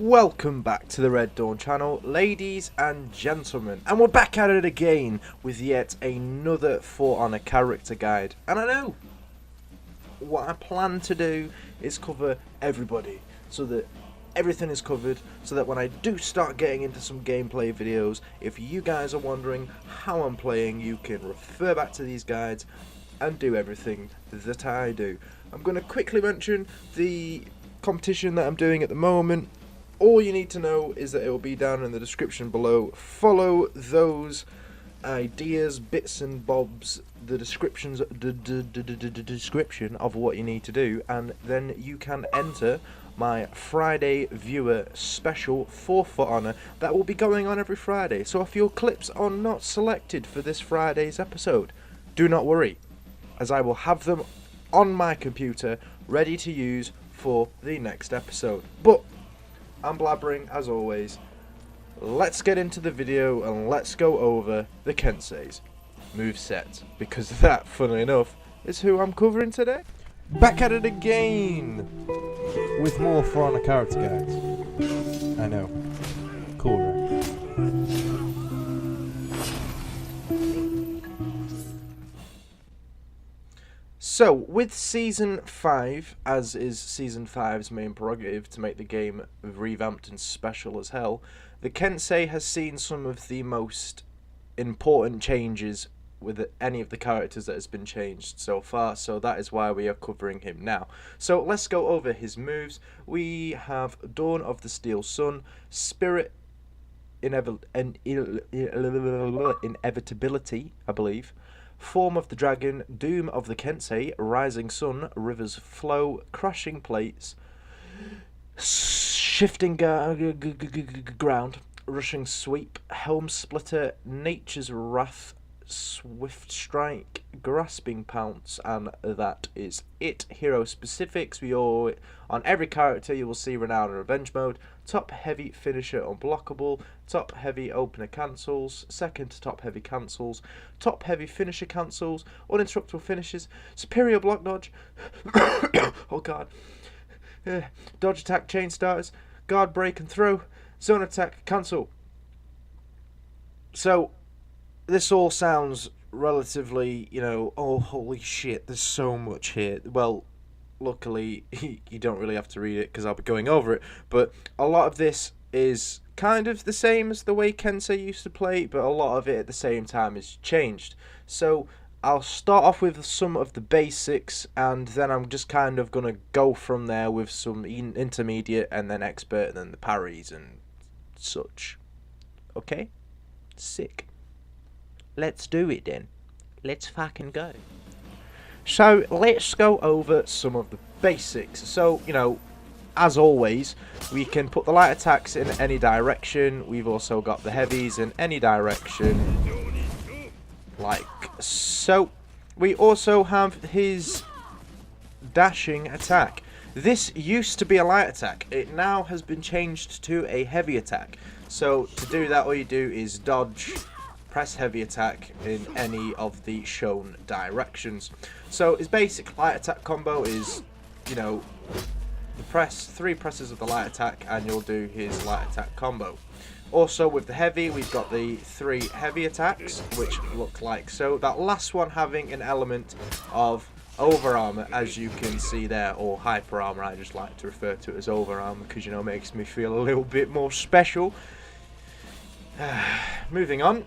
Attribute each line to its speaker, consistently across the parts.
Speaker 1: Welcome back to the Red Dawn channel, ladies and gentlemen, and we're back at it again with yet another For Honor character guide. And I know what I plan to do is cover everybody, so that everything is covered, so that when I do start getting into some gameplay videos, if you guys are wondering how I'm playing, you can refer back to these guides and do everything that I do. I'm going to quickly mention the competition that I'm doing at the moment. All you need to know is that it will be down in the description below. Follow those ideas, bits and bobs, the description of what you need to do, and then you can enter my Friday viewer special for Honor that will be going on every Friday. So if your clips are not selected for this Friday's episode, do not worry, as I will have them on my computer ready to use for the next episode. But I'm blabbering as always. Let's get into the video and let's go over the Kensei's moveset, because that, funnily enough, is who I'm covering today. Back at it again with more For Honor character guides. I know. Cool, right? So, with Season 5, as is Season 5's main prerogative to make the game revamped and special as hell, the Kensei has seen some of the most important changes with any of the characters that has been changed so far, so that is why we are covering him now. So, let's go over his moves. We have Dawn of the Steel Sun, Spirit Inevitability, I believe, Form of the Dragon, Doom of the Kensei, Rising Sun, River's Flow, Crashing Plates, Shifting Ground, Rushing Sweep, Helm Splitter, Nature's Wrath, Swift Strike, Grasping Pounce, and that is it. Hero specifics, on every character you will see Renown and Revenge Mode, Top Heavy Finisher Unblockable, Top Heavy Opener Cancels, Second Top Heavy Cancels, Top Heavy Finisher Cancels, Uninterruptible Finishes, Superior Block Dodge, oh god, Dodge Attack Chain Starters, Guard Break and Throw, Zone Attack Cancel. So, this all sounds relatively, oh holy shit, there's so much here. Well, luckily you don't really have to read it because I'll be going over it, but a lot of this is kind of the same as the way Kensei used to play, but a lot of it at the same time is changed. So I'll start off with some of the basics, and then I'm just kind of going to go from there with some intermediate and then expert and then the parries and such. Okay? Sick. Let's do it then. Let's fucking go. So, let's go over some of the basics. So, as always, we can put the light attacks in any direction. We've also got the heavies in any direction, like so. We also have his dashing attack. This used to be a light attack. It now has been changed to a heavy attack. So, to do that, all you do is dodge, press heavy attack in any of the shown directions. So his basic light attack combo is, the three presses of the light attack and you'll do his light attack combo. Also with the heavy, we've got the 3 heavy attacks, which look like so. That last one having an element of over armor, as you can see there, or hyper armor. I just like to refer to it as over armor because, it makes me feel a little bit more special. Moving on.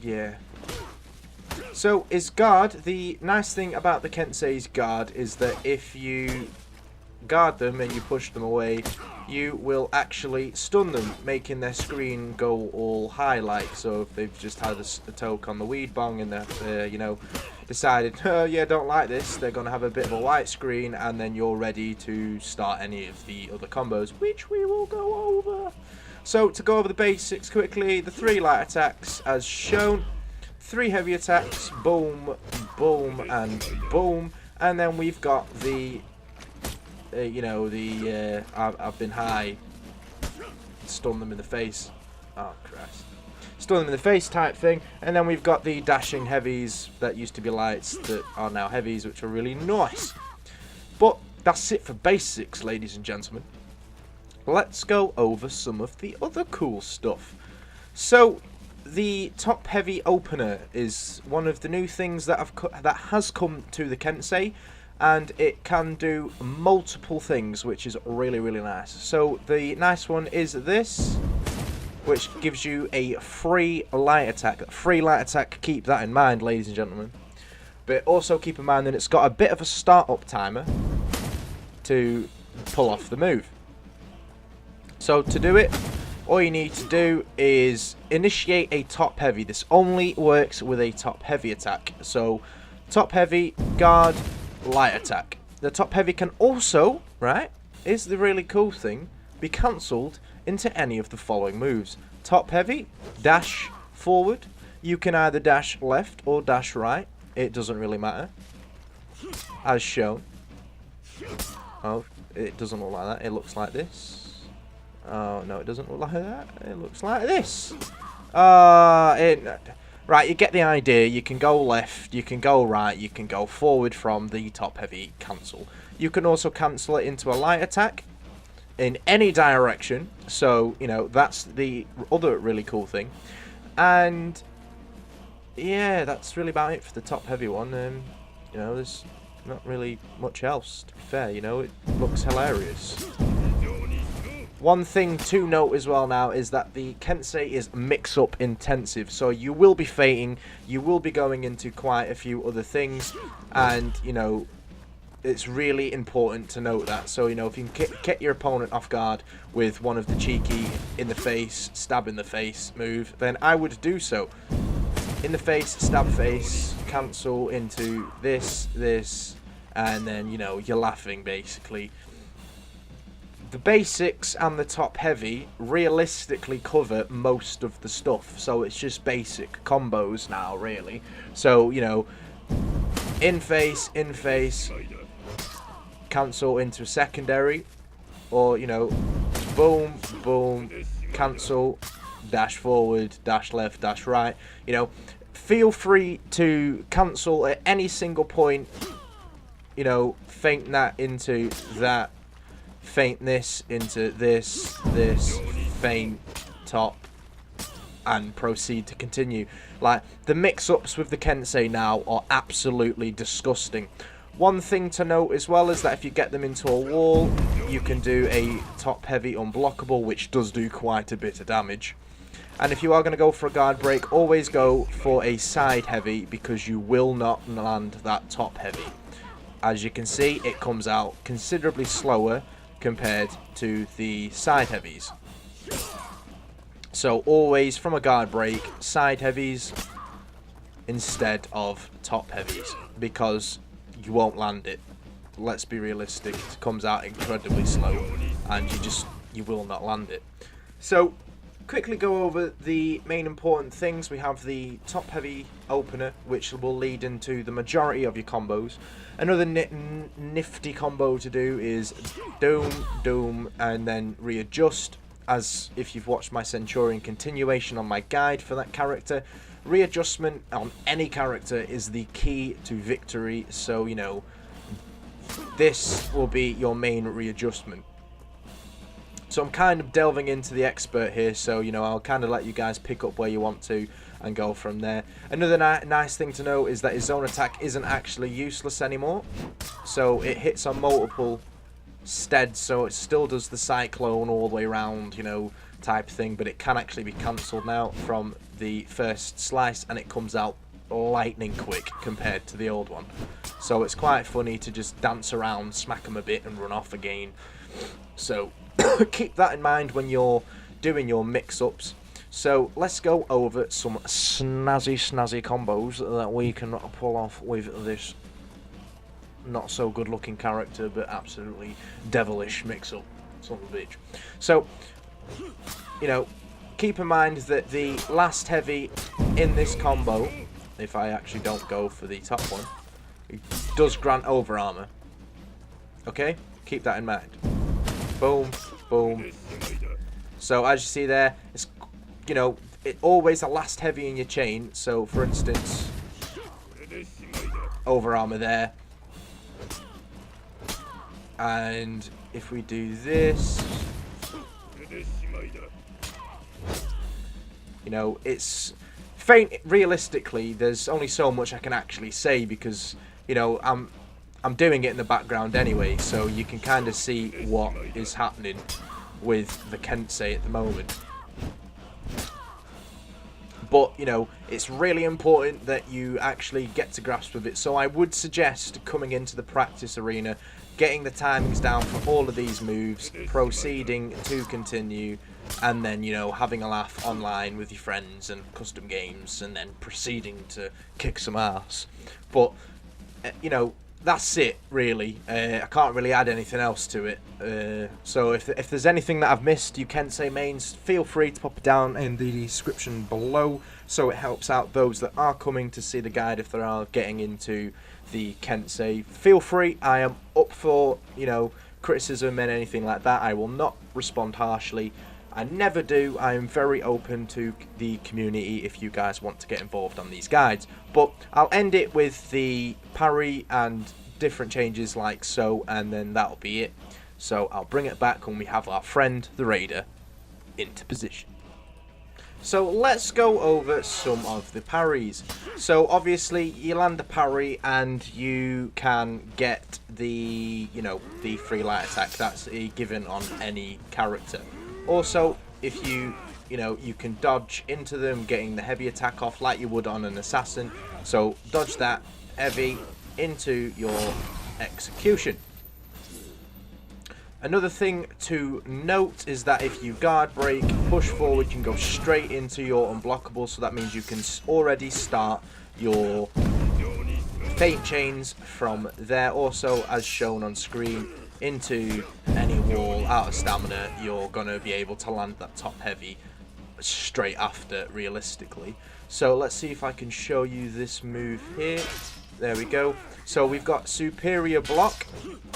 Speaker 1: Yeah. So, his guard, the nice thing about the Kensei's guard is that if you guard them and you push them away, you will actually stun them, making their screen go all highlight. So if they've just had a toke on the weed bong and they're, decided, oh yeah, don't like this, they're going to have a bit of a white screen, and then you're ready to start any of the other combos, which we will go over. So, to go over the basics quickly, the 3 light attacks as shown, 3 heavy attacks, boom, boom, and boom, and then we've got the, I've been high, stun them in the face, oh Christ, stun them in the face type thing, and then we've got the dashing heavies that used to be lights that are now heavies, which are really nice. But that's it for basics, ladies and gentlemen. Let's go over some of the other cool stuff. So, the top heavy opener is one of the new things that has come to the Kensei, and it can do multiple things, which is really, really nice. So the nice one is this, which gives you a free light attack. Free light attack, keep that in mind, ladies and gentlemen. But also keep in mind that it's got a bit of a start-up timer to pull off the move. So to do it, all you need to do is initiate a top heavy. This only works with a top heavy attack. So top heavy, guard, light attack. The top heavy can also, right, is the really cool thing, be cancelled into any of the following moves. Top heavy, dash forward. You can either dash left or dash right. It doesn't really matter. As shown. Oh, it doesn't look like that. It looks like this. Oh, no, it doesn't look like that. It looks like this. Right, you get the idea. You can go left, you can go right, you can go forward from the top heavy cancel. You can also cancel it into a light attack in any direction. So, you know, that's the other really cool thing. And, yeah, that's really about it for the top heavy one. You know, there's not really much else, to be fair. You know, it looks hilarious. One thing to note as well now is that the Kensei is mix-up intensive, so you will be fating, you will be going into quite a few other things, and, you know, it's really important to note that. So, you know, if you can get your opponent off guard with one of the cheeky in the face, stab in the face move, then I would do so. In the face, stab face, cancel into this, and then, you know, you're laughing, basically. The basics and the top heavy realistically cover most of the stuff, so it's just basic combos now, really. So, you know, in face, cancel into secondary, or, you know, boom, boom, cancel, dash forward, dash left, dash right. You know, feel free to cancel at any single point, you know, feint that into that. Feint this into this, feint top, and proceed to continue. Like, the mix-ups with the Kensei now are absolutely disgusting. One thing to note as well is that if you get them into a wall, you can do a top-heavy unblockable, which does do quite a bit of damage. And if you are going to go for a guard break, always go for a side-heavy, because you will not land that top-heavy. As you can see, it comes out considerably slower compared to the side heavies. So always from a guard break, side heavies instead of top heavies, because you won't land it. Let's be realistic, it comes out incredibly slow and you will not land it. So quickly go over the main important things. We have the top heavy opener, which will lead into the majority of your combos. Another nifty combo to do is doom, and then readjust. As if you've watched my Centurion continuation on my guide for that character, readjustment on any character is the key to victory. So, you know, this will be your main readjustment. So I'm kind of delving into the expert here, so, you know, I'll kind of let you guys pick up where you want to and go from there. Another nice thing to know is that his zone attack isn't actually useless anymore. So it hits on multiple steads, so it still does the cyclone all the way around, you know, type thing, but it can actually be cancelled now from the first slice, and it comes out lightning quick compared to the old one. So it's quite funny to just dance around, smack them a bit and run off again. So keep that in mind when you're doing your mix-ups. So let's go over some snazzy combos that we can pull off with this not so good looking character, but absolutely devilish mix-up. Son of a bitch. So, you know, keep in mind that the last heavy in this combo, if I actually don't go for the top one, it does grant over armor. Okay? Keep that in mind. Boom, boom. So as you see there, it's, you know, it always the last heavy in your chain. So for instance, over armor there. And if we do this, you know, it's faint. Realistically, there's only so much I can actually say because, you know, I'm doing it in the background anyway, so you can kind of see what is happening with the Kensei at the moment. But, you know, it's really important that you actually get to grasp with it. So I would suggest coming into the practice arena, getting the timings down for all of these moves, proceeding to continue, and then, you know, having a laugh online with your friends and custom games, and then proceeding to kick some ass. But, you know, that's it, really. I can't really add anything else to it. So if there's anything that I've missed, you Kensei mains, feel free to pop it down in the description below, so it helps out those that are coming to see the guide if they are getting into the Kensei. Feel free, I am up for, you know, criticism and anything like that. I will not respond harshly. I never do. I am very open to the community if you guys want to get involved on these guides. But I'll end it with the parry and different changes like so, and then that'll be it. So I'll bring it back when we have our friend, the Raider, into position. So let's go over some of the parries. So obviously you land the parry and you can get the, you know, the free light attack. That's a given on any character. Also, if you know, you can dodge into them, getting the heavy attack off like you would on an assassin. So dodge that heavy into your execution. Another thing to note is that if you guard break, push forward, you can go straight into your unblockable. So that means you can already start your feint chains from there. Also, as shown on screen, into any wall out of stamina, you're gonna be able to land that top heavy straight after, realistically. So let's see if I can show you this move here. There we go. So we've got superior block,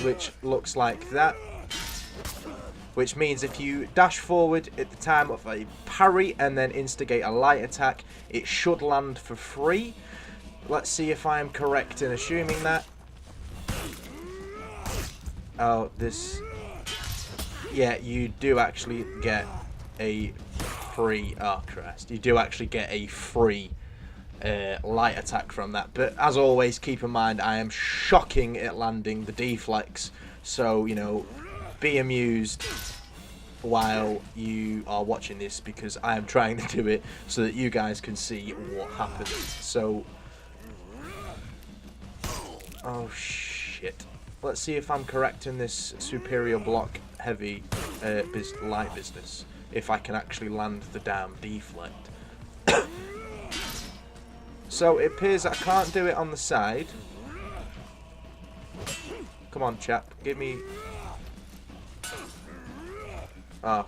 Speaker 1: which looks like that, which means if you dash forward at the time of a parry and then instigate a light attack, it should land for free. Let's see if I am correct in assuming that. Oh, this... Yeah, you do actually get a free... Oh, Christ. You do actually get a free light attack from that. But as always, keep in mind, I am shocking at landing the deflex. So, you know, be amused while you are watching this, because I am trying to do it so that you guys can see what happens. So... Oh, shit. Let's see if I'm correct in this superior block heavy light business. If I can actually land the damn deflect. So it appears that I can't do it on the side. Come on, chap. Give me... Oh.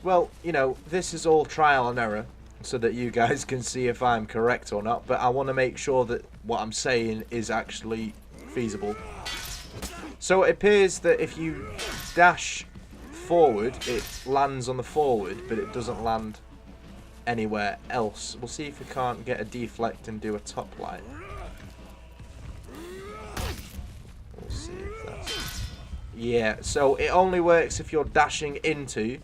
Speaker 1: Well, you know, this is all trial and error, so that you guys can see if I'm correct or not. But I want to make sure that what I'm saying is actually feasible. So it appears that if you dash forward, it lands on the forward, but it doesn't land anywhere else. We'll see if we can't get a deflect and do a top light. We'll see if that's... Yeah, so it only works if you're dashing into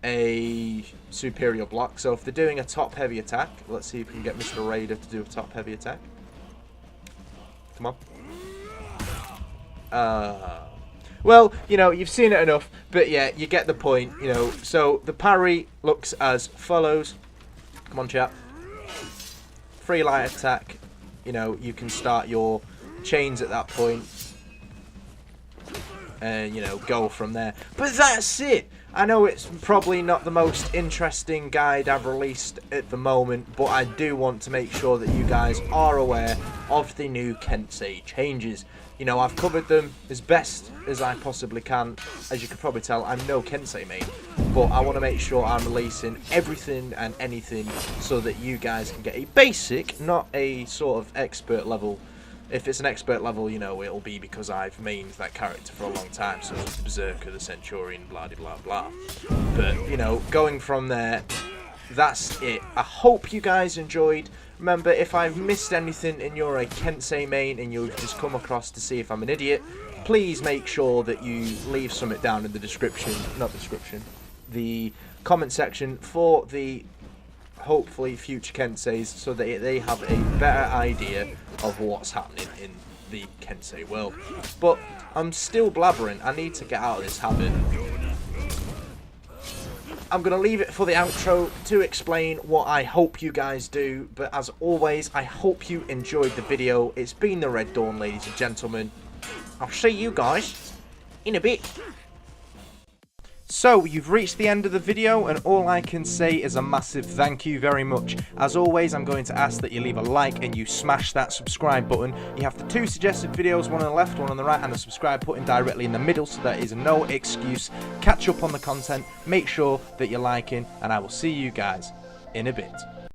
Speaker 1: a superior block. So if they're doing a top heavy attack, let's see if we can get Mr. Raider to do a top heavy attack. Come on. Well, you know, you've seen it enough, but yeah, you get the point, you know. So the parry looks as follows. Come on, chap. Free light attack. You know, you can start your chains at that point and, you know, go from there. But that's it. I know it's probably not the most interesting guide I've released at the moment, but I do want to make sure that you guys are aware of the new Kensei changes. You know, I've covered them as best as I possibly can. As you can probably tell, I'm no Kensei main, but I want to make sure I'm releasing everything and anything so that you guys can get a basic, not a sort of expert level. If it's an expert level, you know, it'll be because I've mained that character for a long time, so it's the Berserker, the Centurion, blah blah blah. But, you know, going from there, that's it. I hope you guys enjoyed. Remember, if I've missed anything and you're a Kensei main and you've just come across to see if I'm an idiot, please make sure that you leave something down in the the comment section for the hopefully future Kenseis, so that they have a better idea of what's happening in the Kensei world. But I'm still blabbering. I need to get out of this habit. I'm going to leave it for the outro to explain what I hope you guys do. But as always, I hope you enjoyed the video. It's been the Red Dawn, ladies and gentlemen. I'll see you guys in a bit. So, you've reached the end of the video, and all I can say is a massive thank you very much. As always, I'm going to ask that you leave a like and you smash that subscribe button. You have the 2 suggested videos, one on the left, one on the right, and the subscribe button directly in the middle, so there is no excuse. Catch up on the content, make sure that you're liking, and I will see you guys in a bit.